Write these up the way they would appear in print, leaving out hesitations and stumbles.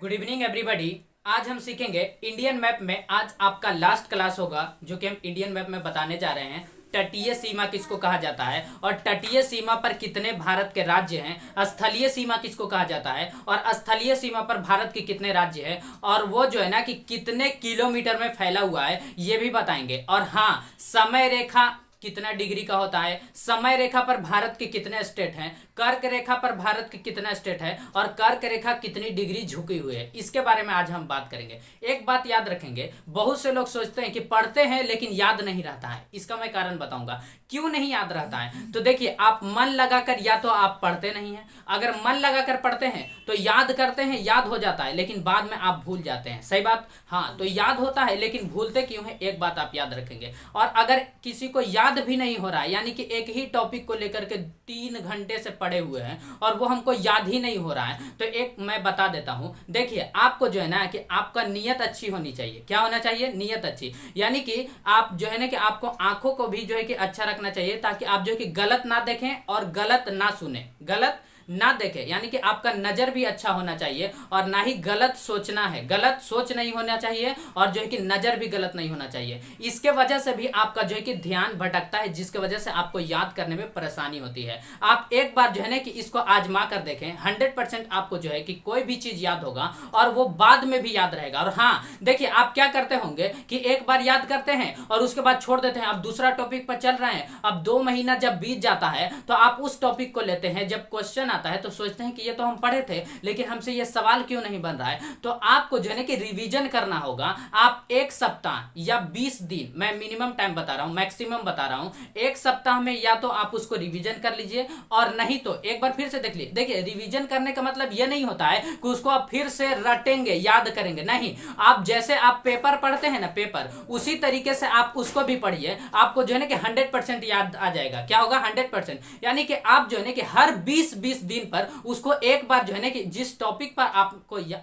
Good evening everybody. आज हम सीखेंगे इंडियन मैप में। आज आपका लास्ट क्लास होगा जो कि हम इंडियन मैप में बताने जा रहे हैं। तटीय सीमा किसको कहा जाता है और तटीय सीमा पर कितने भारत के राज्य हैं। स्थलीय सीमा किसको कहा जाता है और स्थलीय सीमा पर भारत के कितने राज्य हैं, और वो जो है ना कि कितने किलोमीटर में फैला हुआ है ये भी बताएंगे। और हाँ, समय रेखा कितना डिग्री का होता है, समय रेखा पर भारत के कितने स्टेट हैं, कर्क रेखा पर भारत के कितना स्टेट है और कर्क रेखा कितनी डिग्री झुकी हुई है, इसके बारे में आज हम बात करेंगे। एक बात याद रखेंगे, बहुत से लोग सोचते हैं कि पढ़ते हैं लेकिन याद नहीं रहता है। इसका मैं कारण बताऊंगा क्यों नहीं याद रहता है। तो देखिए, आप मन लगाकर या तो आप पढ़ते नहीं हैं, अगर मन लगाकर पढ़ते हैं तो याद करते हैं, याद हो जाता है, लेकिन बाद में आप भूल जाते हैं। सही बात। हाँ, तो याद होता है लेकिन भूलते क्यों है, एक बात आप याद रखेंगे। और अगर किसी को याद भी नहीं हो रहा है, यानी कि एक ही टॉपिक को लेकर के 3 घंटे से पढ़े हुए हैं और वो हमको याद ही नहीं हो रहा है, तो एक मैं बता देता हूं। देखिए, आपको जो है ना कि आपका नियत अच्छी होनी चाहिए। क्या होना चाहिए? नियत अच्छी। यानी कि आप जो है ना कि आपको आंखों को भी जो है कि अच्छा रखना चाहिए, ताकि आप जो है कि गलत ना देखें और गलत ना सुने, गलत ना देखे। यानी कि आपका नजर भी अच्छा होना चाहिए और ना ही गलत सोचना है, गलत सोच नहीं होना चाहिए और जो है कि नजर भी गलत नहीं होना चाहिए। इसके वजह से भी आपका जो है कि ध्यान भटकता है, जिसके वजह से आपको याद करने में परेशानी होती है। आप एक बार जो है ना कि इसको आजमा कर देखें, 100% आपको जो है कि कोई भी चीज याद होगा और वो बाद में भी याद रहेगा। और हाँ, देखिए, आप क्या करते होंगे कि एक बार याद करते हैं और उसके बाद छोड़ देते हैं, अब दूसरा टॉपिक पर चल रहे हैं। अब 2 महीना जब बीत जाता है तो आप उस टॉपिक को लेते हैं, जब क्वेश्चन आता है तो सोचते हैं कि ये तो हम पढ़े थे लेकिन हमसे ये सवाल क्यों नहीं बन रहा है। तो आपको जो है ना कि रिवीजन करना होगा। आप 1 सप्ताह या 20 दिन, मैं मिनिमम टाइम बता रहा हूं, मैक्सिमम बता रहा हूं, 1 सप्ताह में या तो आप उसको रिवीजन कर लीजिए और नहीं तो एक बार फिर से देख लीजिए। देखिए, रिवीजन करने का मतलब ये नहीं होता है कि उसको आप फिर से रटेंगे, याद करेंगे, नहीं। आप जैसे आप पेपर पढ़ते हैं ना, पेपर, उसी तरीके से आप उसको भी पढ़िए। आपको जो है ना कि 100% याद आ जाएगा। क्या होगा? 100%। यानी कि आप जो है ना कि हर 20-20 दिन पर उसको एक बार जो है ना कि जिस टॉपिक पर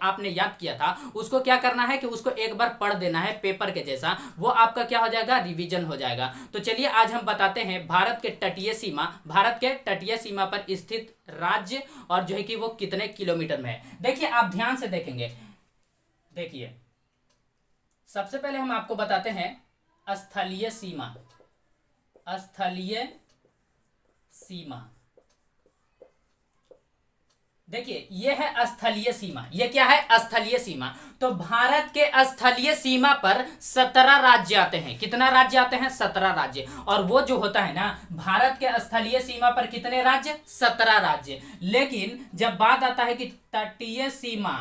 आपने याद किया था उसको क्या करना है कि उसको एक बार पढ़ देना है, पेपर के जैसा। वो आपका क्या हो जाएगा? रिवीजन हो जाएगा। तो चलिए आज हम बताते हैं भारत के तटीय सीमा, भारत के तटीय सीमा पर स्थित राज्य और जो है कि वो कितने किलोमीटर में है। देखिए, आप ध्यान से देखेंगे। देखिए, सबसे पहले हम आपको बताते हैं स्थलीय सीमा। स्थलीय सीमा, देखिए, ये है स्थलीय सीमा। ये क्या है? स्थलीय सीमा। तो भारत के स्थलीय सीमा पर 17 राज्य आते हैं। कितना राज्य आते हैं? 17 राज्य। और वो जो होता है ना, भारत के स्थलीय सीमा पर कितने राज्य? 17 राज्य। लेकिन जब बात आता है कि तटीय सीमा,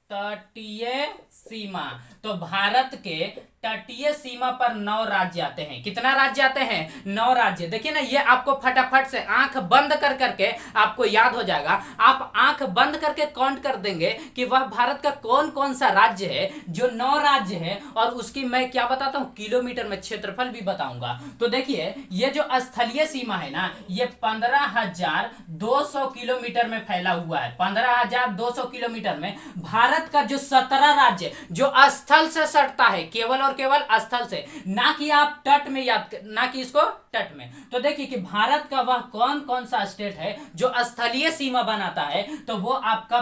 तटीय सीमा, तो भारत के तटीय सीमा पर 9 राज्य आते हैं। कितना राज्य आते हैं? 9 राज्य। देखिए ना, ये आपको फटाफट से आंख बंद कर करके आपको याद हो जाएगा। आप आंख बंद करके काउंट कर देंगे कि वह भारत का कौन कौन सा राज्य है जो 9 राज्य है, और उसकी मैं क्या बताता हूं, किलोमीटर में क्षेत्रफल भी बताऊंगा। तो देखिए, ये जो स्थलीय सीमा है ना, ये 15,200 किलोमीटर में फैला हुआ है। 15,200 किलोमीटर में भारत का जो 17 राज्य जो स्थल से सटता है, केवल और केवल स्थल से, ना कि आप तट में याद, ना कि इसको तट में। तो देखिए कि भारत का वह कौन कौन सा स्टेट है जो स्थलीय सीमा बनाता है, तो वो आपका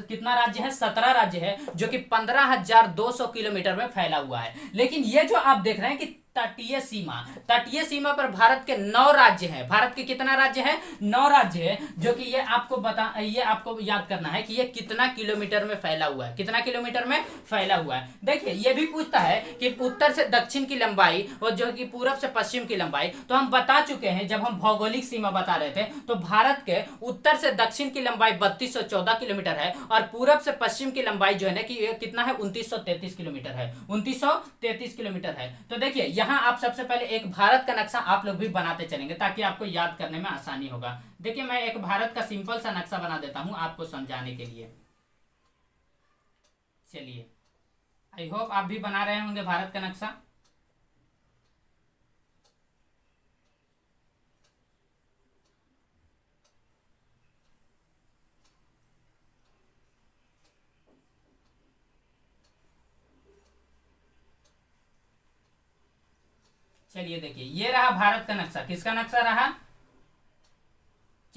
कितना राज्य है? 17 राज्य है, जो कि 15,200 किलोमीटर में फैला हुआ है। लेकिन ये जो आप देख रहे हैं कि तटीय सीमा, तटीय सीमा पर भारत के 9 राज्य हैं। भारत के कितना राज्य है? 9 राज्य है, जो कि ये आपको याद करना है कि ये कितना किलोमीटर में फैला हुआ है, कितना किलोमीटर में फैला हुआ है। देखिए, ये भी पूछता है कि उत्तर से दक्षिण की लंबाई और जो कि पूरब से पश्चिम की लंबाई। तो हम बता चुके हैं जब हम भौगोलिक सीमा बता रहे थे, तो भारत के उत्तर से दक्षिण की लंबाई 3214 किलोमीटर है और पूरब से पश्चिम की लंबाई जो है ना कि कितना है? 2933 किलोमीटर है। 2933 किलोमीटर है। तो देखिए, यहां आप सबसे पहले एक भारत का नक्शा आप लोग भी बनाते चलेंगे ताकि आपको याद करने में आसानी होगा। देखिए, मैं एक भारत का सिंपल सा नक्शा बना देता हूं आपको समझाने के लिए। चलिए, आई होप आप भी बना रहे होंगे भारत का नक्शा। चलिए देखिए, ये रहा भारत का नक्शा। किसका नक्शा रहा?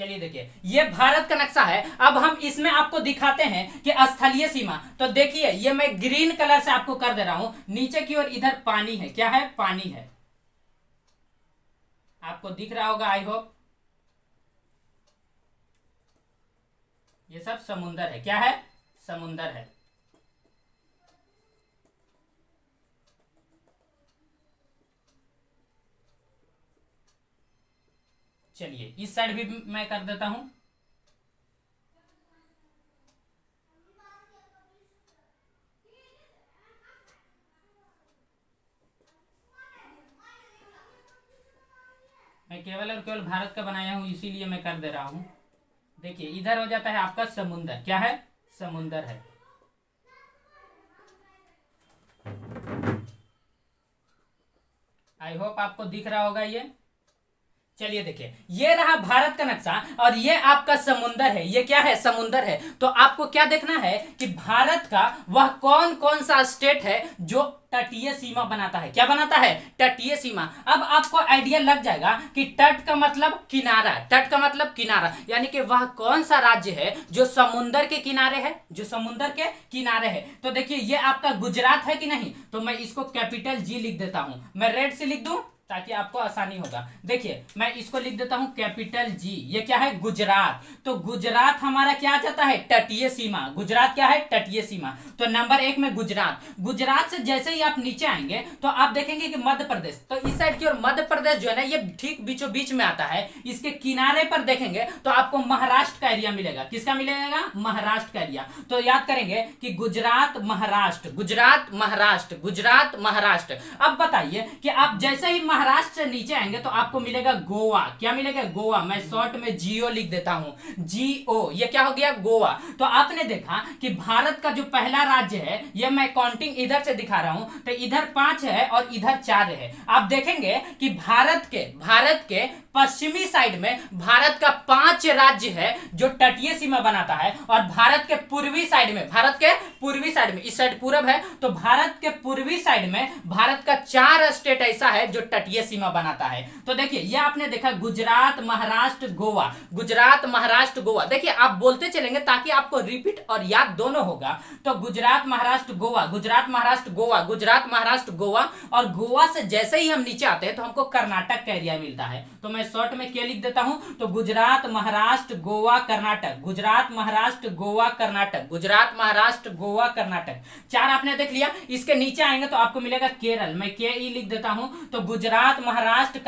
चलिए देखिए, ये भारत का नक्शा है। अब हम इसमें आपको दिखाते हैं कि स्थलीय सीमा। तो देखिए, ये मैं ग्रीन कलर से आपको कर दे रहा हूं, नीचे की ओर इधर पानी है। क्या है? पानी है। आपको दिख रहा होगा, आई होप। ये सब समुंदर है। क्या है? समुंदर है। चलिए इस साइड भी मैं कर देता हूं। मैं केवल और केवल भारत का बनाया हूं, इसीलिए मैं कर दे रहा हूं। देखिए इधर हो जाता है आपका समुंदर। क्या है? समुंदर है। आई होप आपको दिख रहा होगा ये। चलिए देखिए, ये रहा भारत का नक्शा और ये आपका समुंदर है। ये क्या है? समुंदर है। तो आपको क्या देखना है कि भारत का वह कौन कौन सा स्टेट है जो तटीय सीमा बनाता है। क्या बनाता है? तटीय सीमा। अब आपको आइडिया लग जाएगा कि तट का मतलब किनारा। तट का मतलब किनारा, यानी कि वह कौन सा राज्य है जो समुंदर के किनारे है, जो समुंदर के किनारे है। तो देखिए, ये आपका गुजरात है कि नहीं? तो मैं इसको कैपिटल जी लिख देता हूं। मैं रेड से लिख दूं ताकि आपको आसानी होगा। देखिए मैं इसको लिख देता हूं कैपिटल जी। ये क्या है? गुजरात। तो गुजरात हमारा क्या आ जाता है? तटीय सीमा। गुजरात क्या है? तटीय सीमा। तो नंबर 1 में गुजरात। गुजरात से जैसे ही आप नीचे आएंगे तो आप देखेंगे कि मध्य प्रदेश। तो इस साइड की ओर मध्य प्रदेश जो है ना, ये ठीक बीचों बीच में आता है। इसके किनारे पर देखेंगे तो आपको महाराष्ट्र का एरिया मिलेगा। किसका मिलेगा? महाराष्ट्र का एरिया। तो याद करेंगे कि गुजरात महाराष्ट्र, गुजरात महाराष्ट्र, गुजरात महाराष्ट्र। अब बताइए कि आप जैसे ही महाराष्ट्र से नीचे आएंगे तो आपको मिलेगा गोवा। क्या मिलेगा? गोवा। मैं शॉर्ट में जीओ लिख देता हूं। जीओ। ये क्या हो गया? गोवा। तो आपने देखा कि भारत का जो पहला राज्य है, ये मैं काउंटिंग इधर से दिखा रहा हूं, तो इधर 5 है और इधर 4 है। आप देखेंगे कि भारत के पश्चिमी साइड में भारत का 5 राज्य है जो तटीय सीमा बनाता है, और भारत के पूर्वी साइड में, इस साइड पूरब है, तो भारत के पूर्वी साइड में भारत का 4 स्टेट ऐसा है जो तटीय सीमा बनाता है। तो देखिए, ये आपने देखा गुजरात महाराष्ट्र गोवा, गुजरात महाराष्ट्र गोवा। देखिए आप बोलते चलेंगे ताकि आपको रिपीट और याद दोनों होगा। तो गुजरात महाराष्ट्र गोवा, गुजरात महाराष्ट्र गोवा, गुजरात महाराष्ट्र गोवा। और गोवा से जैसे ही हम नीचे आते हैं तो हमको कर्नाटक का एरिया मिलता है। तो मैं शॉर्ट में क्या लिख देता हूं? तो गुजरात महाराष्ट्र गोवा कर्नाटक, गुजरात महाराष्ट्र गोवा कर्नाटक, गुजरात महाराष्ट्र गोवा कर्नाटक। 4 आपने देख लिया। इसके नीचे आएंगे तो आपको मिलेगा केरल। मैं के ई लिख देता हूं। तो गुजरात महाराष्ट्र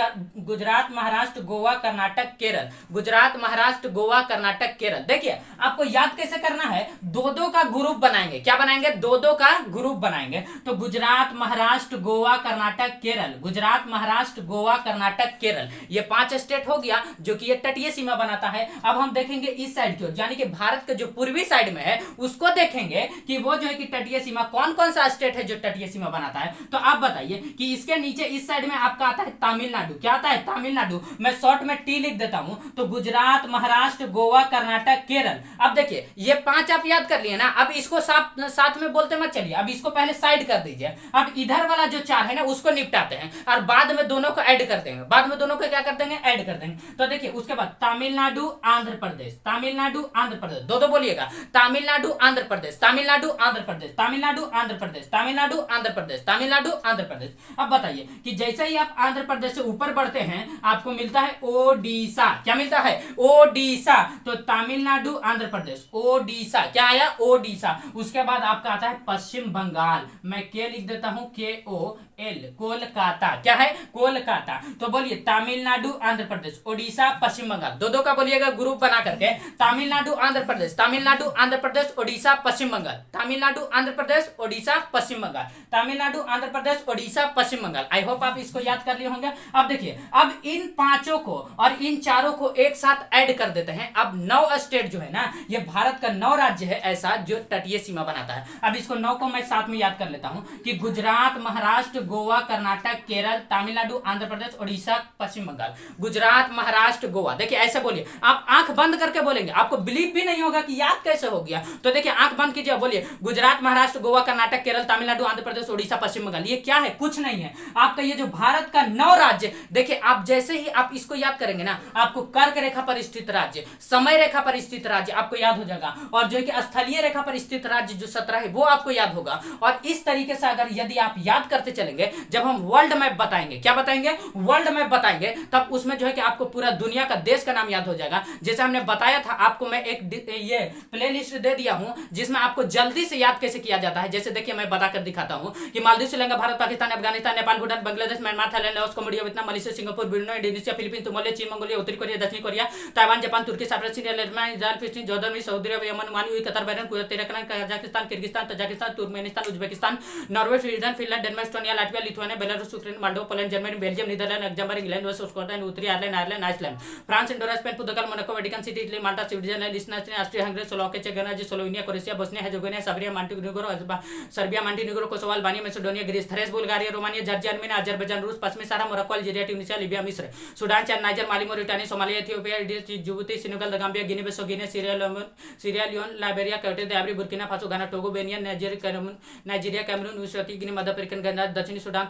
गोवा कर्नाटक केरल, गुजरात महाराष्ट्र गोवा कर्नाटक केरल। देखिए आपको याद कैसे करना है? 2-2 का ग्रुप बनाएंगे। क्या बनाएंगे? 2-2 का ग्रुप बनाएंगे। तो गुजरात महाराष्ट्र गोवा कर्नाटक केरल, गुजरात महाराष्ट्र गोवा कर्नाटक केरल। ये 5 स्टेट हो गया जो कि ये तटीय सीमा बनाता है। अब हम देखेंगे इस साइड की ओर, यानी कि भारत के जो पूर्वी साइड में है उसको देखेंगे कि वो जो है कि तटीय सीमा कौन कौन सा स्टेट है जो तटीय सीमा बनाता है। तो आप बताइए कि इसके नीचे इस साइड में आपका आता है तमिलनाडु। क्या आता है? तमिलनाडु। मैं शॉर्ट में टी लिख देता हूं। तो गुजरात महाराष्ट्र गोवा कर्नाटक केरल। अब देखिए ये 5 आप याद कर लिए ना। अब इसको साथ में बोलते मत चलिए, अब इसको पहले साइड कर दीजिए। अब इधर वाला जो 4 है ना उसको निपटाते हैं और बाद में दोनों को ऐड कर देंगे। बाद में दोनों को क्या कर देंगे? ऐड कर देंगे। तो देखिए उसके बाद तमिलनाडु आंध्र प्रदेश, तमिलनाडु आंध्र प्रदेश। दो बोलिएगा। तमिलनाडु आंध्र प्रदेश, तमिलनाडु आंध्र प्रदेश, तमिलनाडु आंध्र प्रदेश, तमिलनाडु आंध्र प्रदेश, तमिलनाडु आंध्र प्रदेश। अब बताइए कि जैसे ही आप आंध्र प्रदेश से ऊपर बढ़ते हैं आपको मिलता है ओडिशा। क्या मिलता है? ओडिशा। तो तमिलनाडु आंध्र प्रदेश, ओडिशा। क्या आया? ओडिशा। उसके बाद आपका आता है पश्चिम बंगाल। मैं के लिख देता हूं, KOL, कोलकाता। क्या है? कोलकाता। तो बोलिए तमिलनाडु आंध्र प्रदेश ओडिशा पश्चिम बंगाल। 2-2 का बोलिएगा ग्रुप बना करके। तमिलनाडु आंध्र प्रदेश, तमिलनाडु आंध्र प्रदेश ओडिशा पश्चिम बंगाल, तमिलनाडु आंध्र प्रदेश ओडिशा पश्चिम बंगाल, तमिलनाडु आंध्र प्रदेश ओडिशा पश्चिम बंगाल। आई होप आप इसको याद कर लिए होंगे। अब देखिए, अब इन 5 को और इन 4 को एक साथ ऐड कर देते हैं। अब 9 स्टेट जो है ना, ये भारत का 9 राज्य है ऐसा जो तटीय सीमा बनाता है। अब इसको 9 को मैं साथ में याद कर लेता हूं कि गुजरात महाराष्ट्र गोवा कर्नाटक केरल तमिलनाडु आंध्र प्रदेश ओडिशा पश्चिम बंगाल, गुजरात महाराष्ट्र गोवा। देखिए ऐसे बोलिए, आप आंख बंद करके बोलेंगे, आपको बिलीव भी नहीं होगा कि याद कैसे हो गया। तो देखिए आंख बंद कीजिए, बोलिए देखिए गुजरात, महाराष्ट्र, गोवा, कर्नाटक, केरल, तमिलनाडु, आंध्र प्रदेश, ओडिशा, पश्चिम बंगाल, ये क्या है? कुछ नहीं है। आपका ये जो भारत का 9 राज्य, देखिए आप जैसे ही आप इसको याद करेंगे ना, आपको कर्क रेखा पर स्थित राज्य, समय रेखा पर स्थित राज्य आपको याद हो जाएगा, और जो है कि स्थलीय रेखा पर स्थित राज्य जो 17 है वो आपको याद होगा। और इस तरीके से अगर यदि आप याद करते चलेंगे, जब हम वर्ल्ड मैप बताएंगे, क्या बताएंगे? वर्ल्ड मैप बताएंगे, तब उसमें जो है कि आपको पूरा दुनिया का देश का नाम याद हो जाएगा। जैसे हमने बताया था आपको, मैं एक ये प्लेलिस्ट दे दिया हूं जिसमें आपको जल्दी से याद कैसे किया जाता है। जैसे देखिए मैं बताकर दिखाता हूं कि Maldives, Sri Lanka, Bharat, Pakistan, Afghanistan, Nepal, Bhutan, Bangladesh, Myanmar, Thailand, Laos, Cambodia, Vietnam, Malaysia, Singapore, Brunei, Indonesia, Philippines, Somalia, चीन, मंगोलिया, उत्तरी कोरिया, दक्षिण Korea, Taiwan, Japan, Turkey, Cyprus, Syria, Lebanon, Israel, फिलिस्तीन, जॉर्डन, सऊदी अरब, Yemen, Oman, UAE, Qatar, Bahrain, Kuwait, Iraq, Kazakhstan, Kyrgyzstan, Tajikistan, Turkmenistan, Uzbekistan, Norway, Sweden, Finland, Denmark, Estonia, Latvia, Lithuania, Belarus, Ukraine, Moldova, Poland, Germany, Belgium, Netherland, Luxembourg, England, West Scotland, उत्तरी Ireland, Iceland, France, Indonesia, Spain, पुर्तगाल, Monaco, Vatican City, Italy, Malta, Switzerland, लिechtenstein, Austria, Hungary, Slovakia, चेक गणराज्य, Slovenia, Croatia, Bosnia Herzegovina, Serbia, Montenegro, Kosovo, Albania, Macedonia, Greece, Thrace, Bulgaria, Romania, Georgia, Armenia, Azerbaijan, रूस, पश्चिमी Sahara, Morocco, Algeria, Tunisia, Libya, मिस्र, Sudan, Chad, Niger, Mali, Mauritania, Somalia, Ethiopia, Djibouti, Senegal, Gambia, Guinea Bissau, Guinea, Sierra Leone, Liberia, कैटे दे Ivory, Burkina Faso, Ghana, Togo, बेनिया, Nigeria, Cameroon, Eswatini गिनी, मध्य African गणराज्य, दक्षिणी Sudan,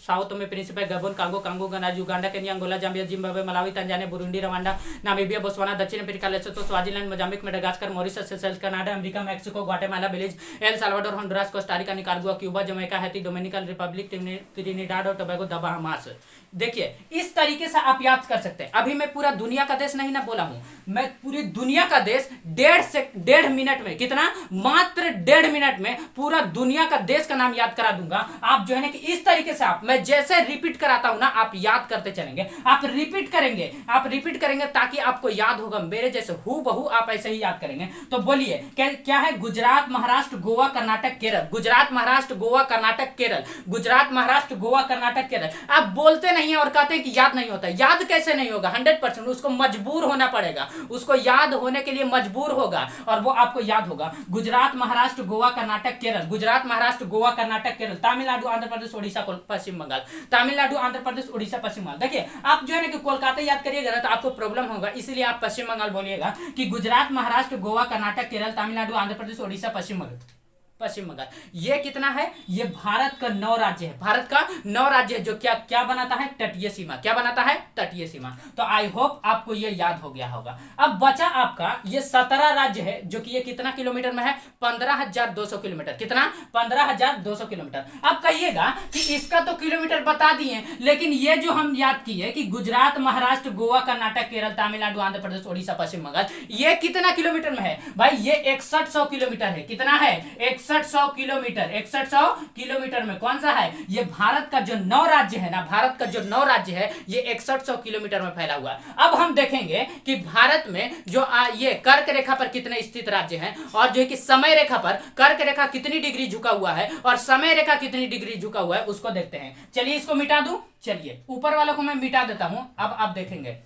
Sao Tome Principe, Gabon, Congo गणराज्य, Uganda, Kenya, Angola, Zambia, Zimbabwe, Malawi, Tanzania, Burundi, Rwanda, Namibia, Botswana, दक्षिण Africa, Lesotho, Swaziland, Mozambique, Madagascar, Mauritius, Seychelles, Canada, America, Mexico, Guatemala, Belize, El Salvador, Honduras, Costa Rica, Nicaragua, Cuba, Jamaica, Haiti, Dominican Republic, Trinidad और Tobago, the Bahamas. देखिए इस तरीके से आप याद कर सकते हैं। अभी मैं पूरा दुनिया का देश नहीं ना बोला हूं, मैं पूरी दुनिया का देश 1.5 मिनट में, कितना? मात्र 1.5 मिनट में पूरा दुनिया का देश का नाम याद करा दूंगा। आप जो है ना कि इस तरीके से, आप मैं जैसे रिपीट कराता हूं ना, आप याद करते चलेंगे, आप रिपीट करेंगे ताकि आपको याद होगा। मेरे जैसे हूबहू आप ऐसे ही याद करेंगे। तो बोलिए क्या है? गुजरात, महाराष्ट्र, गोवा, कर्नाटक, केरल। गुजरात, महाराष्ट्र, गोवा, कर्नाटक, केरल। गुजरात, महाराष्ट्र, गोवा, कर्नाटक, केरल। आप बोलते नहीं है और कहते हैं कि याद नहीं होता। याद कैसे नहीं होगा? 100% उसको मजबूर होना पड़ेगा, उसको याद होने के लिए मजबूर होगा और वो आपको याद होगा। गुजरात, महाराष्ट्र, गोवा, कर्नाटक, केरल। गुजरात, महाराष्ट्र, गोवा, कर्नाटक, केरल। तमिलनाडु, आंध्र प्रदेश, ओडिशा, पश्चिम बंगाल। तमिलनाडु, आंध्र प्रदेश, ओडिशा, पश्चिम बंगाल। देखिए आप जो है ना कि कोलकाता याद करिएगा ना तो आपको प्रॉब्लम होगा, इसलिए आप पश्चिम बंगाल बोलिएगा कि गुजरात, महाराष्ट्र, गोवा, कर्नाटक, केरल, तमिलनाडु, आंध्र प्रदेश, ओडिशा, पश्चिम बंगाल। ये कितना है? ये भारत का 9 राज्य है। भारत का 9 राज्य है जो क्या बनाता है? तटीय सीमा। क्या बनाता है? तटीय सीमा। तो आई होप आपको ये याद हो गया होगा। अब बचा आपका ये 17 राज्य है जो कि ये कितना किलोमीटर में है? 15,200 किलोमीटर। कितना? 15,200 किलोमीटर। अब कहिएगा कि इसका तो किलोमीटर बता दिए, लेकिन ये जो हम याद किए कि गुजरात, महाराष्ट्र, गोवा, कर्नाटक, केरल, तमिलनाडु, आंध्र प्रदेश, ओडिशा, पश्चिम बंगाल, ये कितना किलोमीटर में है भाई? ये 6100 किलोमीटर है। कितना है? 6100 किलोमीटर। 6100 किलोमीटर में कौन सा है? ये भारत का जो 9 राज्य है ना, भारत का जो 9 राज्य है ये 6100 किलोमीटर में फैला हुआ है। अब हम देखेंगे कि भारत में जो ये कर्क रेखा पर कितने स्थित राज्य हैं और जो है कि समय रेखा पर कर्क रेखा कितनी डिग्री झुका हुआ है और समय रेखा कितनी डिग्री झुका हुआ है उसको देखते हैं। चलिए इसको मिटा दूं। चलिए ऊपर वालों को मैं मिटा देता हूं। अब आप देखेंगे,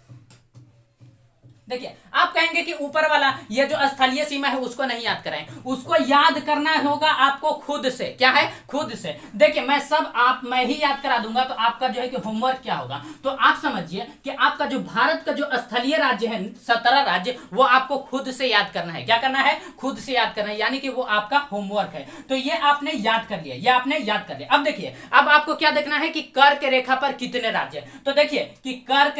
देखिए आप कहेंगे कि ऊपर वाला ये जो स्थलीय सीमा है उसको नहीं याद कराएं, उसको याद करना होगा आपको खुद से। क्या है? खुद से। देखिए मैं ही याद करा दूंगा तो आपका जो है कि होमवर्क क्या होगा, तो आप समझिए कि आपका जो भारत का जो स्थलीय राज्य है 17 राज्य, वो आपको खुद से याद करना है। क्या करना है? खुद से याद करना है, यानी कि वो आपका होमवर्क है। तो ये आपने याद कर लिया, ये आपने याद कर लिया। अब देखिए अब आपको क्या देखना है कि कर्क रेखा पर कितने राज्य। तो देखिए कि कर्क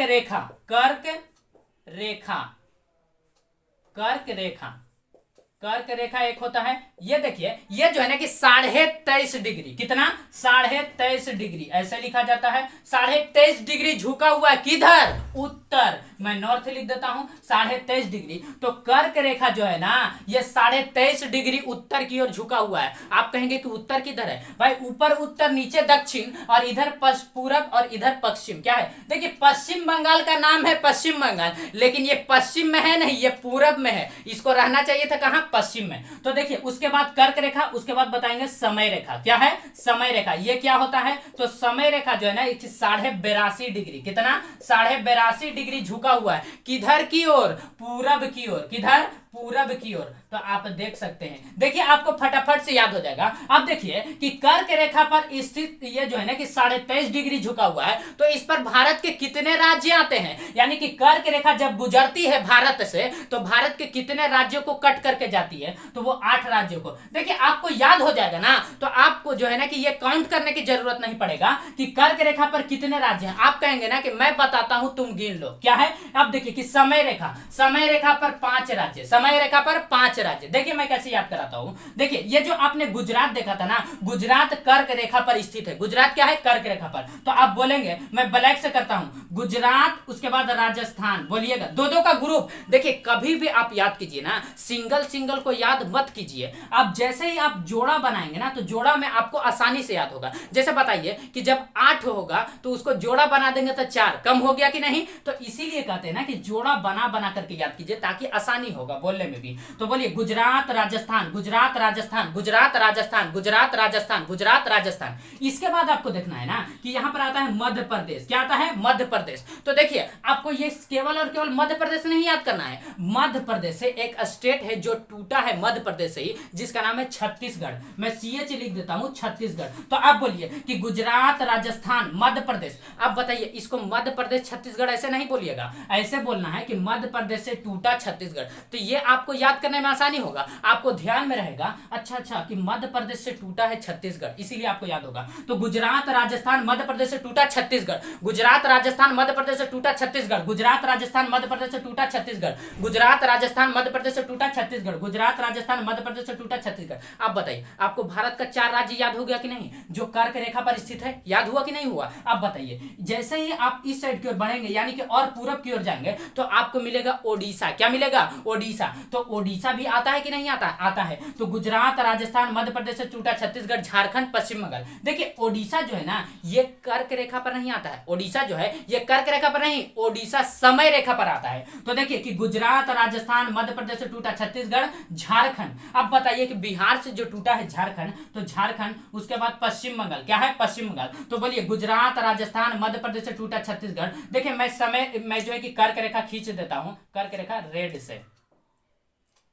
रेखा एक होता है। ये देखिए ये जो है ना कि 23.5 डिग्री। कितना? 23.5 डिग्री ऐसे लिखा जाता है। 23.5 डिग्री झुका हुआ है। किधर? उत्तर। मैं नॉर्थ लिख देता हूं 23.5 डिग्री। तो कर्क रेखा जो है ना ये 23.5 डिग्री उत्तर की ओर झुका हुआ है। आप कहेंगे कि उत्तर किधर है भाई? ऊपर उत्तर, नीचे दक्षिण और इधर पूरब और इधर पश्चिम। क्या है? देखिए पश्चिम बंगाल का नाम है पश्चिम बंगाल, लेकिन ये पश्चिम में है नहीं, ये पूरब में है। इसको रहना चाहिए था कहां? पश्चिम में। तो देखिए उसके बाद कर्क रेखा, उसके बाद बताएंगे समय रेखा। क्या है? समय रेखा। ये क्या होता है? तो समय रेखा जो है ना 82.5 डिग्री। कितना? 82.5 डिग्री झुका हुआ है। किधर की ओर? पूरब की ओर। किधर? पूरब की ओर। तो आप देख सकते हैं, देखिए आपको फटाफट से याद हो जाएगा। अब देखिए कि कर्क रेखा पर स्थित ये जो है ना कि 23.5 डिग्री झुका हुआ है, तो इस पर भारत के कितने राज्य आते हैं, यानी कि कर्क रेखा जब गुजरती है भारत से तो भारत के कितने राज्यों को कट करके जाती है, तो वो 8 राज्यों को। देखिए आपको याद हो जाएगा ना, तो आपको जो है ना कि ये काउंट करने की जरूरत नहीं पड़ेगा कि कर्क रेखा पर कितने राज्य हैं। आप कहेंगे ना कि मैं बताता हूं तुम गिन लो, क्या है। अब देखिए कि समय रेखा पर 5 राज्य, समय रेखा पर 5 राज्य। देखिए मैं कैसे याद कराता हूं। देखिए ये जो आपने गुजरात देखा था ना, गुजरात कर्क रेखा पर स्थित है। गुजरात क्या है, कर्क रेखा पर। तो आप बोलेंगे, मैं ब्लैक से करता हूं, गुजरात, उसके बाद राजस्थान, बोलिएगा दो दो का ग्रुप। देखिए कभी भी आप याद कीजिए ना, सिंगल सिंगल को याद मत कीजिए। आप जैसे ही आप जोड़ा बनाएंगे ना, तो जोड़ा में आपको आसानी से याद होगा। जैसे बताइए कि जब 8 होगा तो उसको जोड़ा बना देंगे तो 4, कम हो गया कि नहीं। तो इसीलिए कहते हैं ना कि जोड़ा बना बना करके याद कीजिए, ताकि आसानी होगा बोलने में भी। तो बोलिए गुजरात राजस्थान, गुजरात राजस्थान, गुजरात राजस्थान, गुजरात राजस्थान, गुजरात राजस्थान। इसके बाद आपको देखना है ना कि यहां पर आता है मध्य प्रदेश। क्या आता है, मध्य प्रदेश। तो देखिए आपको ये केवल और केवल मध्य प्रदेश नहीं याद करना है, मध्य प्रदेश से एक स्टेट है जो टूटा है मध्य प्रदेश से ही, जिसका नाम है छत्तीसगढ़। मैं CH लिख देता हूं, छत्तीसगढ़। तो आप बोलिए कि गुजरात राजस्थान मध्य प्रदेश। आप बताइए इसको मध्य प्रदेश छत्तीसगढ़ ऐसे नहीं बोलिएगा, ऐसे बोलना है कि मध्य प्रदेश से टूटा छत्तीसगढ़। तो ये आपको याद करने में आसानी होगा, आपको ध्यान में रहेगा। अच्छा कि मध्य प्रदेश से टूटा है छत्तीसगढ़, इसीलिए आपको याद होगा। तो गुजरात राजस्थान मध्य प्रदेश से टूटा छत्तीसगढ़, गुजरात राजस्थान मध्य प्रदेश से टूटा छत्तीसगढ़, गुजरात राजस्थान मध्य प्रदेश से टूटा छत्तीसगढ़, गुजरात राजस्थान मध्य प्रदेश से टूटा छत्तीसगढ़, गुजरात राजस्थान मध्य प्रदेश से टूटा छत्तीसगढ़। आप बताइए आपको भारत का 4 राज्य याद हो गया कि नहीं, जो कर्क रेखा पर स्थित है, याद हुआ कि नहीं हुआ। आप बताइए जैसे ही आप इस साइड की ओर बढ़ेंगे, यानी कि और पूरब की ओर जाएंगे, तो आपको मिलेगा ओडिशा। क्या मिलेगा, ओडिशा। तो ओडिशा भी आता है कि नहीं आता, आता है। तो गुजरात राजस्थान मध्य प्रदेश से टूटा छत्तीसगढ़, झारखंड, पश्चिम बंगाल। देखिए ओडिशा जो है ना, ये कर्क रेखा पर नहीं आता है। ओडिशा जो है ये कर्क रेखा पर नहीं, ओडिशा समय रेखा पर आता है। तो देखिए कि गुजरात राजस्थान मध्य प्रदेश से टूटा छत्तीसगढ़, झारखंड। अब बताइए कि बिहार से जो टूटा है झारखंड, तो झारखंड, उसके बाद पश्चिम बंगाल। क्या है, पश्चिम बंगाल। तो बोलिए गुजरात राजस्थान मध्य प्रदेश से टूटा छत्तीसगढ़। देखिए मैं जो है कि कर्क रेखा खींच देता हूं, कर्क रेखा रेड से।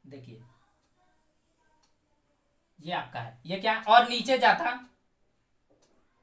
देखिए ये आपका है, ये क्या और नीचे जाता,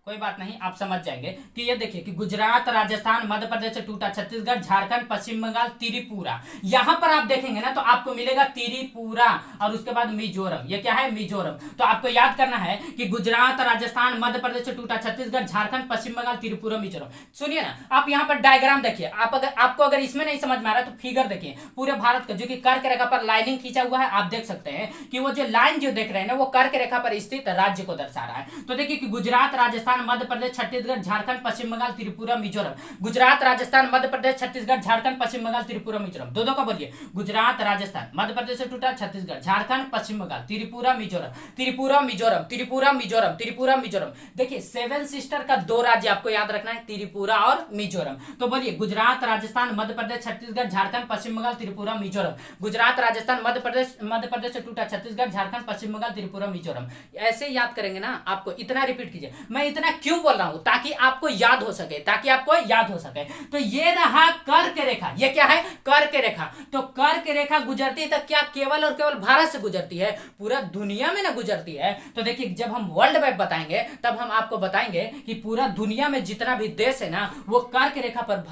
कोई बात नहीं, आप समझ जाएंगे कि ये देखिए कि गुजरात राजस्थान मध्य प्रदेश से टूटा छत्तीसगढ़, झारखंड, पश्चिम बंगाल, त्रिपुरा। यहां पर आप देखेंगे ना तो आपको मिलेगा त्रिपुरा, और उसके बाद मिजोरम। ये क्या है, मिजोरम। तो आपको याद करना है कि गुजरात राजस्थान मध्य प्रदेश से टूटा छत्तीसगढ़, झारखंड, पश्चिम बंगाल, त्रिपुरा, मिजोरम। सुनिए ना, आप यहाँ पर डायग्राम देखिए। आपको अगर इसमें नहीं समझ में आ रहा तो फिगर देखिए पूरे भारत का, जो कि कर्क रेखा पर लाइनिंग खींचा हुआ है। आप देख सकते हैं कि वो जो लाइन जो देख रहे हैं ना, वो कर्क रेखा पर स्थित राज्य को दर्शा रहा है। तो देखिए कि गुजरात राजस्थान मध्य प्रदेश छत्तीसगढ़, झारखंड, पश्चिम बंगाल, त्रिपुरा, मिजोरम। गुजरात राजस्थान मध्य प्रदेश छत्तीसगढ़, झारखंड, पश्चिम बंगाल, त्रिपुरा, मिजोरम। दो दो का बोलिए, गुजरात राजस्थान मध्य प्रदेश से टूटा छत्तीसगढ़, झारखंड, पश्चिम बंगाल, त्रिपुरा, मिजोरम, त्रिपुरा, मिजोरम, त्रिपुरा, मिजोरम, त्रिपुरा, मिजोरम। देखिए 7 सिस्टर का 2 राज्य आपको याद रखना है, त्रिपुरा और मिजोरम। तो बोलिए गुजरात राजस्थान मध्य प्रदेश छत्तीसगढ़, झारखंड, पश्चिम बंगाल, त्रिपुरा, मिजोरम। गुजरात राजस्थान मध्य प्रदेश से टूटा छत्तीसगढ़, झारखंड, पश्चिम बंगाल, त्रिपुरा, मिजोरम। ऐसे याद करेंगे ना, आपको इतना रिपीट कीजिए। मैं इतना क्यों बोल रहा हूं, ताकि आपको याद हो सके, ताकि आपको याद हो सके। तो ये रहा कर्क रेखा। ये क्या है, कर्क रेखा। तो कर्क रेखा गुजरती है तो क्या केवल और केवल भारत से गुजरती है, पूरा दुनिया में ना गुजरती है। तो देखिए जब हम वर्ल्ड मैप बताएंगे तब हम आपको बताएंगे कि पूरा दुनिया में जितना भी देश है ना, वो कर्क रेखा पर,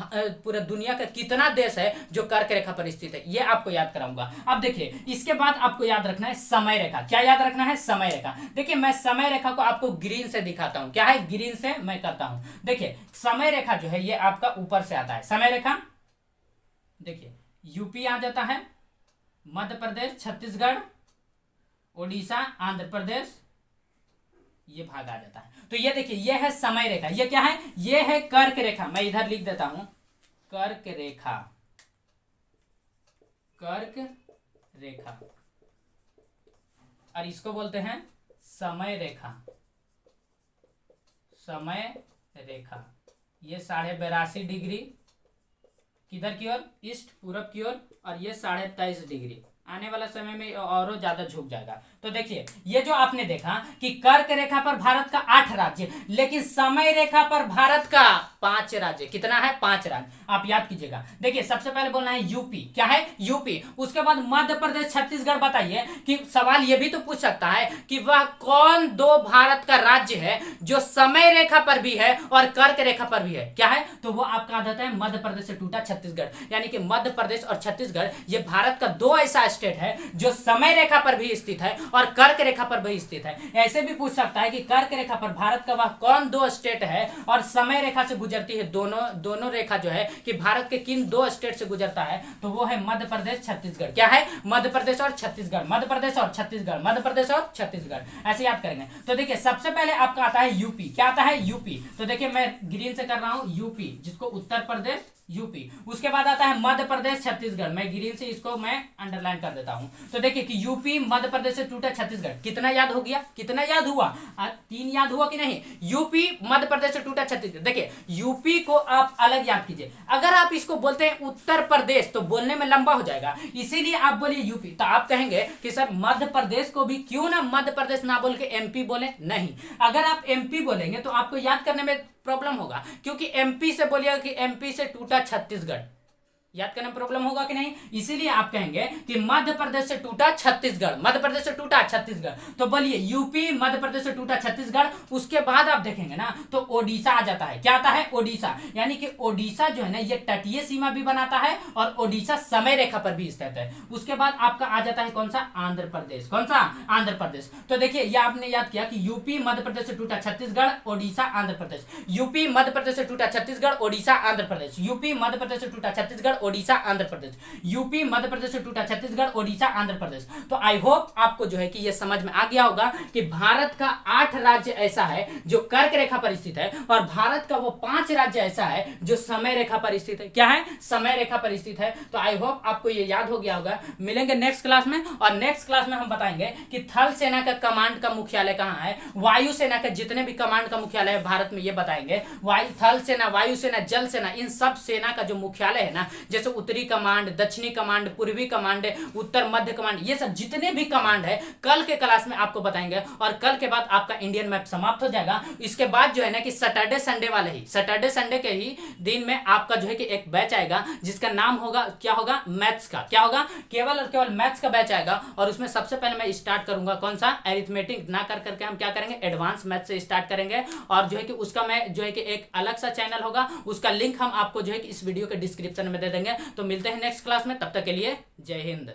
पूरा दुनिया का कितना देश है जो कर्क रेखा पर स्थित है, ये आपको याद कराऊंगा। अब देखिए इसके बाद आपको याद रखना है समय रेखा। क्या याद रखना है, समय रेखा। देखिए मैं समय रेखा को आपको ग्रीन से दिखाता हूं। क्या है, ग्रीन से मैं करता हूं। देखिए समय रेखा जो है ये आपका ऊपर से आता है। समय रेखा देखिए यूपी आ जाता है, मध्य प्रदेश, छत्तीसगढ़, ओडिशा, आंध्र प्रदेश, ये भाग आ जाता है। तो ये देखिए ये है समय रेखा। ये क्या है, ये है कर्क रेखा। मैं इधर लिख देता हूं, कर्क रेखा, कर्क रेखा। और इसको बोलते हैं समय रेखा, समय रेखा। ये 82.5 डिग्री किधर की ओर, ईस्ट पूरब की ओर, और ये 23.5 डिग्री। आने वाला समय में और ज्यादा झुक जाएगा। तो देखिए ये जो आपने देखा कि कर्क रेखा पर भारत का 8 राज्य, लेकिन समय रेखा पर भारत का 5 राज्य। कितना है? 5 राज्य। आप याद कीजिएगा। देखिए सबसे पहले बोलना है यूपी। क्या है? यूपी। उसके बाद मध्य प्रदेश, छत्तीसगढ़। बताइए कि सवाल ये भी तो पूछ सकता है कि वह कौन दो भारत का राज्य है जो समय रेखा पर भी है और कर्क रेखा पर भी है। क्या है? तो वो आपका आ जाता है मध्य प्रदेश से टूटा छत्तीसगढ़। यानी कि मध्य प्रदेश और छत्तीसगढ़ ये भारत का दो ऐसा स्टेट है जो समय रेखा पर भी स्थित है और कर्क रेखा पर भी स्थित है। ऐसे भी पूछ सकता है कि कर्क रेखा पर भारत का वह कौन दो स्टेट है और समय रेखा से गुजरती है, दोनों रेखा जो है कि भारत के किन दो स्टेट से गुजरता है, तो वो है मध्य प्रदेश, छत्तीसगढ़। क्या है? मध्य प्रदेश और छत्तीसगढ़, मध्य प्रदेश और छत्तीसगढ़, मध्य प्रदेश और छत्तीसगढ़। ऐसे याद करेंगे। तो देखिए सबसे पहले आपका आता है यूपी। क्या आता है? यूपी। तो देखिए मैं ग्रीन से कर रहा हूं यूपी, जिसको उत्तर प्रदेश, यूपी। उसके बाद आता है मध्य प्रदेश, छत्तीसगढ़। मैं ग्रीन से इसको मैं अंडरलाइन कर देता हूं। तो देखिए कि यूपी मध्य प्रदेश से टूटा छत्तीसगढ़। कितना याद हो गया? कितना याद हुआ? 3 याद हुआ कि नहीं? यूपी मध्य प्रदेश से टूटा छत्तीसगढ़। देखिए यूपी को आप अलग याद कीजिए। अगर आप इसको बोलते हैं उत्तर प्रदेश तो बोलने में लंबा हो जाएगा, इसीलिए आप बोलिए यूपी। तो आप कहेंगे कि सर मध्य प्रदेश को भी क्यों ना मध्य प्रदेश ना बोल के एमपी बोले? नहीं, अगर आप एमपी बोलेंगे तो आपको याद करने में प्रॉब्लम होगा, क्योंकि एमपी से बोलिएगा कि एमपी से टूटा छत्तीसगढ़, याद करने में प्रॉब्लम होगा कि नहीं? इसीलिए आप कहेंगे कि मध्य प्रदेश से टूटा छत्तीसगढ़, मध्य प्रदेश से टूटा छत्तीसगढ़। तो बोलिए यूपी मध्य प्रदेश से टूटा छत्तीसगढ़। उसके बाद आप देखेंगे ना तो ओडिशा आ जाता है। क्या आता है? ओडिशा। यानी कि ओडिशा जो है ना ये तटीय सीमा भी बनाता है और ओडिशा समय रेखा पर भी स्थित है। उसके बाद आपका आ जाता है कौन सा? आंध्र प्रदेश। कौन सा? आंध्र प्रदेश। तो देखिए ये आपने याद किया कि यूपी मध्य प्रदेश से टूटा छत्तीसगढ़, ओडिशा, आंध्र प्रदेश। यूपी मध्य प्रदेश से टूटा छत्तीसगढ़, ओडिशा, आंध्र प्रदेश। यूपी मध्य प्रदेश से टूटा छत्तीसगढ़, ओडिशा, आंध्र प्रदेश। यूपी मध्य प्रदेश से टूटा छत्तीसगढ़, ओडिशा, आंध्र प्रदेश। तो आई होप आपको जो है कि ये समझ में आ गया होगा कि भारत का 8 राज्य ऐसा है जो कर्क रेखा पर स्थित है और भारत का वो 5 राज्य ऐसा है जो समय रेखा पर स्थित है। क्या है? समय रेखा पर स्थित है। तो आई होप आपको ये याद हो गया होगा। मिलेंगे नेक्स्ट क्लास में, और नेक्स्ट क्लास में हम बताएंगे कि थल सेना का कमांड का मुख्यालय कहां है, वायु सेना के जितने भी कमांड का मुख्यालय है भारत में ये बताएंगे। थल सेना, वायु सेना, जल सेना, इन सब सेना का जो मुख्यालय है ना, जैसे उत्तरी कमांड, दक्षिणी कमांड, पूर्वी कमांड, उत्तर मध्य कमांड, ये सब जितने भी कमांड है कल के क्लास में आपको बताएंगे। और कल के बाद आपका इंडियन मैप समाप्त हो जाएगा। इसके बाद जो है ना कि सैटरडे संडे वाले ही, सैटरडे संडे के ही दिन में आपका जो है कि एक बैच आएगा जिसका नाम होगा, क्या होगा? मैथ्स का। क्या होगा? केवल और केवल मैथ्स का बैच आएगा। और उसमें सबसे पहले मैं स्टार्ट करूंगा कौन सा? अरिथमेटिक ना कर करके हम क्या करेंगे? एडवांस मैथ से स्टार्ट करेंगे। और जो है कि उसका मैं जो है कि एक अलग सा चैनल होगा, उसका लिंक हम आपको जो है कि इस वीडियो के डिस्क्रिप्शन में दे देंगे। तो मिलते हैं नेक्स्ट क्लास में, तब तक के लिए जय हिंद।